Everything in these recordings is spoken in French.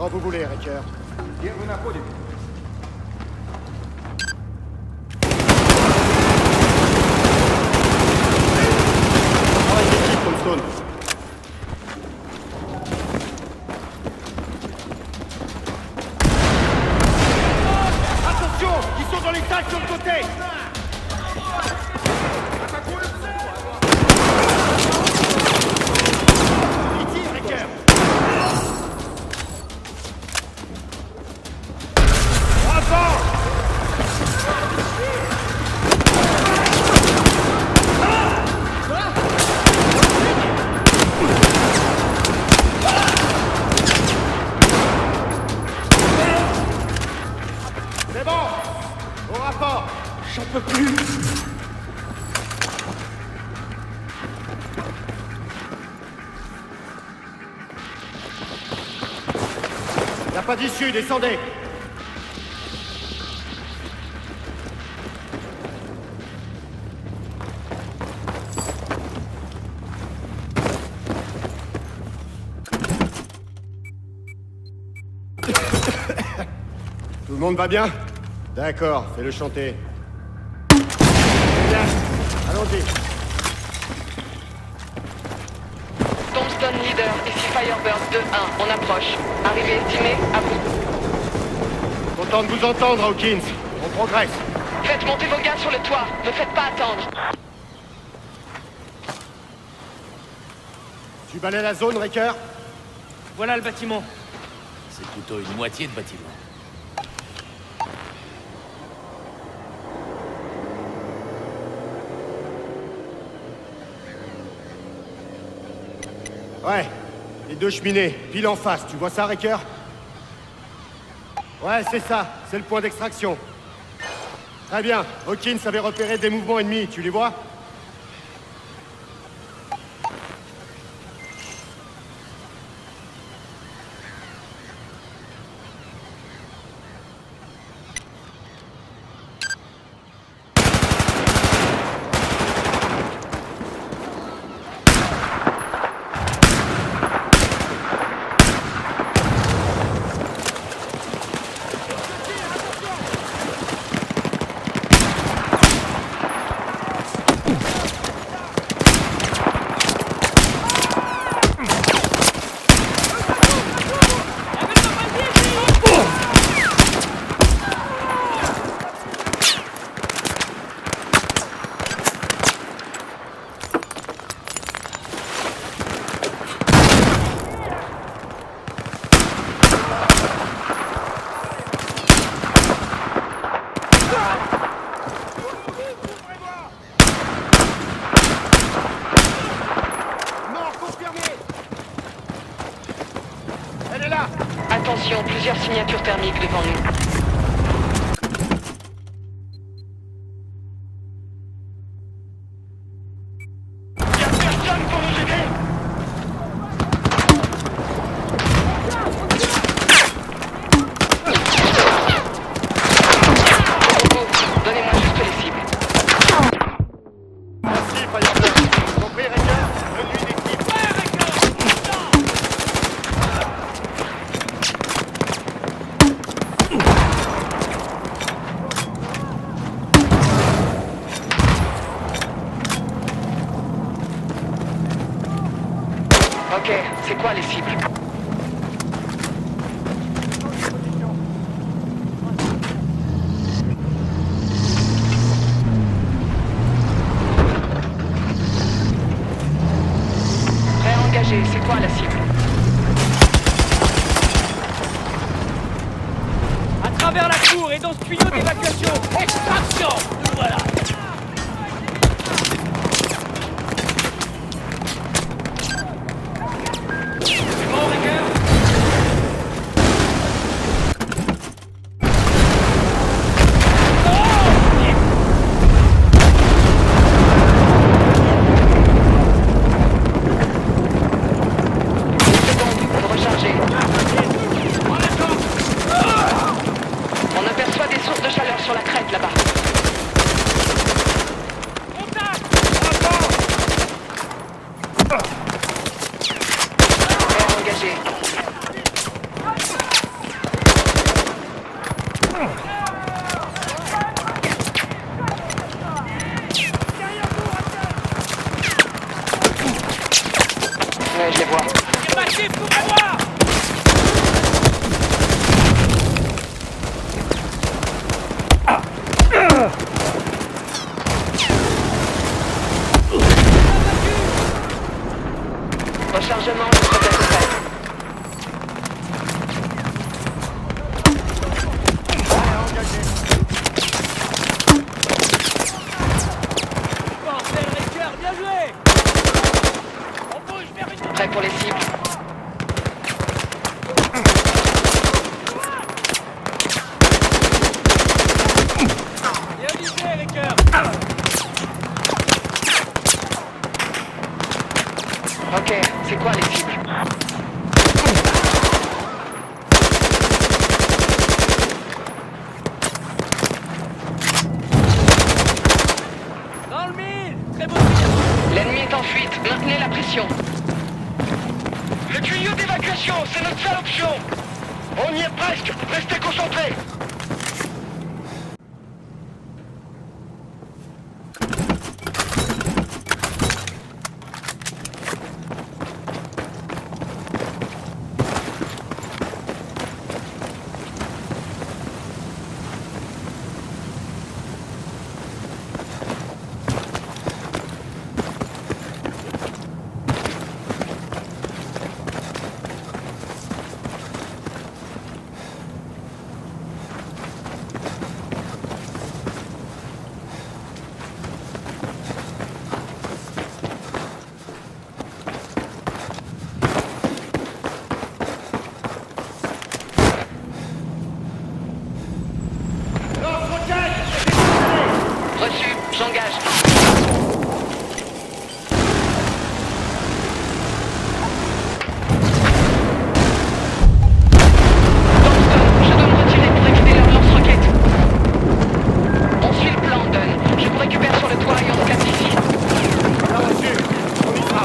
Quand vous voulez, Riker. Где вы находитесь? Travail d'équipe, Tombstone. Attention, ils sont dans les sacs sur le côté. Ici, Riker. Avant. C'est bon. Au rapport. J'en peux plus. Y a pas d'issue, descendez. Tout le monde va bien? D'accord, fais-le chanter. Bien, allons-y. Tombstone leader, ici Firebird 2-1, on approche. Arrivée estimée, à vous. Content de vous entendre, Hawkins. On progresse. Faites monter vos gars sur le toit, ne faites pas attendre. Tu balais la zone, Riker? Voilà le bâtiment. C'est plutôt une moitié de bâtiment. Ouais, les deux cheminées, pile en face, tu vois ça, Riker? Ouais, c'est ça, c'est le point d'extraction. Très bien, Hawkins avait repéré des mouvements ennemis, tu les vois? Attention, plusieurs signatures thermiques devant nous. Ok, c'est quoi les cibles? Réengagé, c'est quoi la cible? À travers la cour et dans ce tuyau d'évacuation. Extraction! Nous voilà. On aperçoit des sources de chaleur sur la crête là-bas. quoi les cibles? Dans le mille! Très beau tir! L'ennemi est en fuite, maintenez la pression. Le tuyau d'évacuation, c'est notre seule option. On y est presque, restez concentrés. Reçu, j'engage. Johnston, je dois me retirer pour éviter leur lance-roquette. On suit le plan, Dunn. Je vous récupère sur le toit et on se casse ici. Bien reçu. On y sera.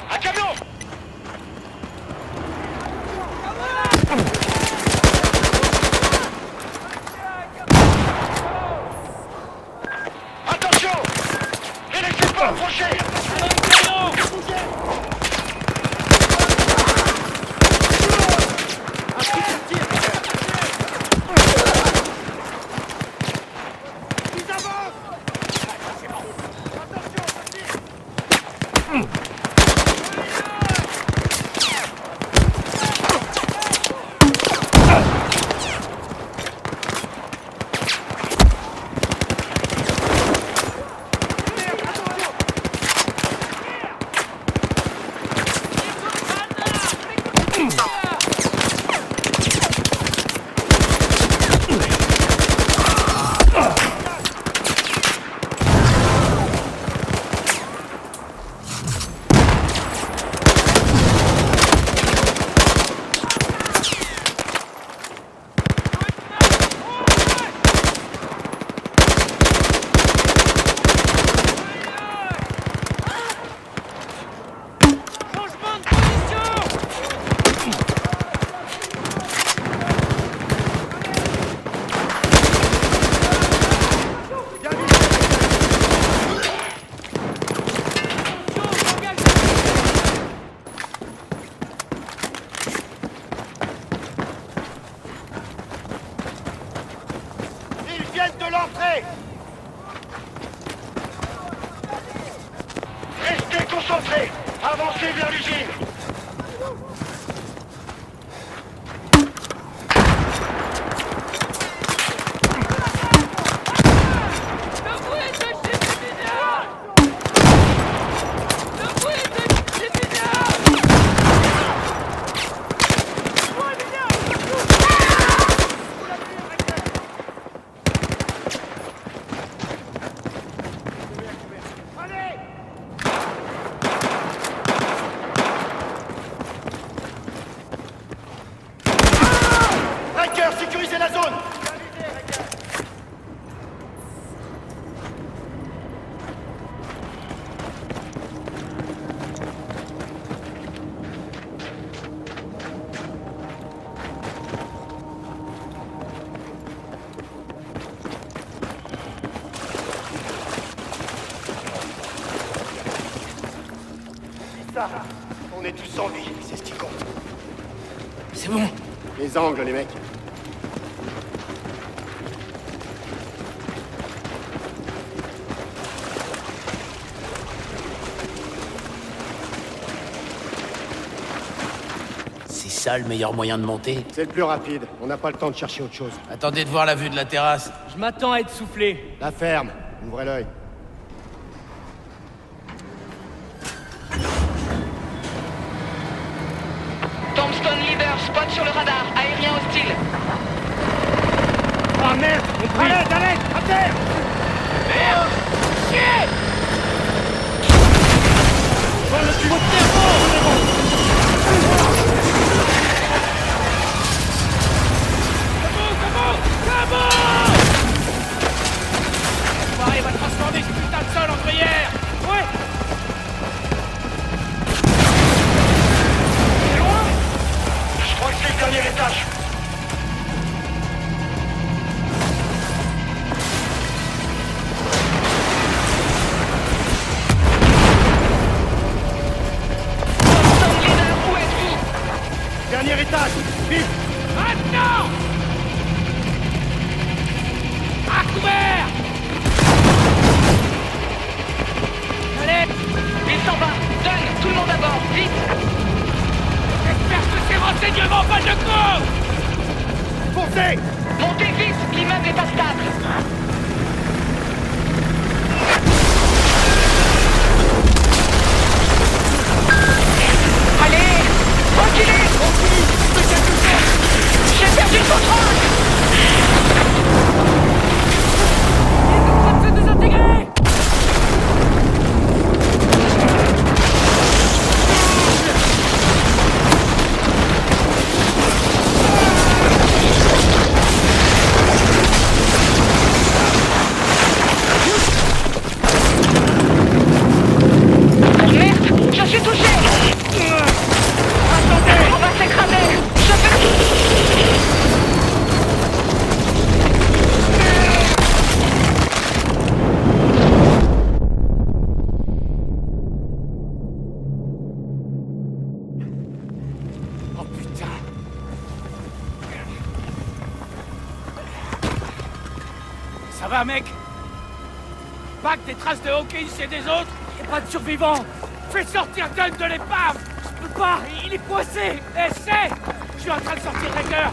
Un camion! Attention! Ne laissez pas approcher! Ils avancent! Ils viennent de l'entrée! Restez concentrés! Avancez vers l'usine! Sécurisez la zone! Ça, on est tous en vie, c'est ce qui compte. C'est bon. Les angles, les mecs. ça le meilleur moyen de monter? C'est le plus rapide. On n'a pas le temps de chercher autre chose. Attendez de voir la vue de la terrasse. Je m'attends à être soufflé. La ferme. Ouvrez l'œil. Tombstone Leader, spot sur le radar, aérien hostile. Ah merde! À l'aide! À l'aide! À terre! Merde! Chier! Dans le tuyau de cerveau! C'est bon! Il va transformer ce putain de sol en gruyère! Ouais! C'est loin? Je crois que c'est le dernier étage. Tombstone Leader, où êtes-vous? Dernier étage! Vite! Maintenant! À couvert! Allez! Il s'en va. Donne, tout le monde à bord, vite. J'espère que ces renseignements valent le coup! Foncez! Montez vite, l'immeuble est pas stable. Allez, reculez! J'ai perdu le contrôle! Il est en train de se désintégrer! Merde, je suis touché! Attendez, on va s'écraser! Je fais... Oh putain! Ça va, mec? Pas que des traces de Hawkins et des autres? Y'a pas de survivants! Fais sortir Dunn de l'épave! Je peux pas! Il est coincé! Essaie! Je suis en train de sortir Raker!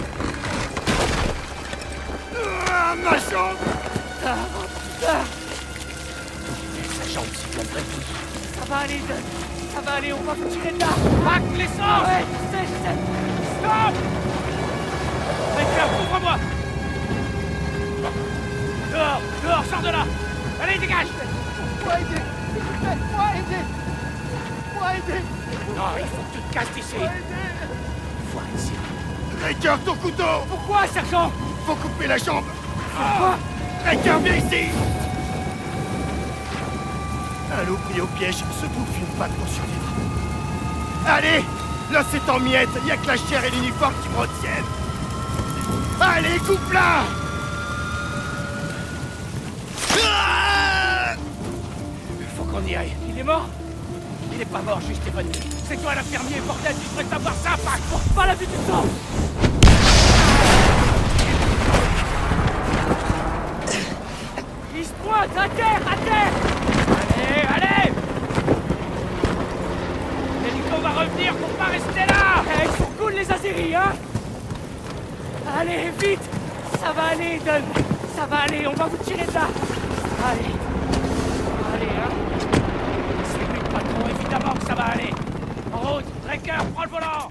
Ah, ma jambe! Sa jambe s'y plaindrait plus. Ça va aller, Dunn! Ça va aller, on va vous tirer de là! Pack l'essence! Ouais, je sais! Stop! Raker, couvre-moi! Dehors! Dehors, sors de là! Allez, dégage! Moi aider! Moi aider! Moi aider! Non, il faut que tu te casses d'ici! Vois ici! Raker, ton couteau! Pourquoi, sergent? Faut couper la jambe! Pourquoi? Raker, viens ici! Un loup pris au piège se bouffe une patte pour survivre. Allez! L'os est en miettes, y a que la chair et l'uniforme qui me retiennent! Allez, coupe-la! Ah! Il faut qu'on y aille. Il est mort? Il est pas mort, juste évanoui. C'est toi l'infirmier, bordel, tu devrais savoir ça, Pac! Porte pas la vue du sang! Il se pointe! À terre! À terre! Allez, allez! L'hélico va revenir pour pas rester là! Eh, ils sont cool les Azeris, hein? Allez, vite! Ça va aller, Dunn! Ça va aller, on va vous tirer de là! Allez! Allez, hein? C'est lui le patron, évidemment que ça va aller! En route! Tracker, prends le volant!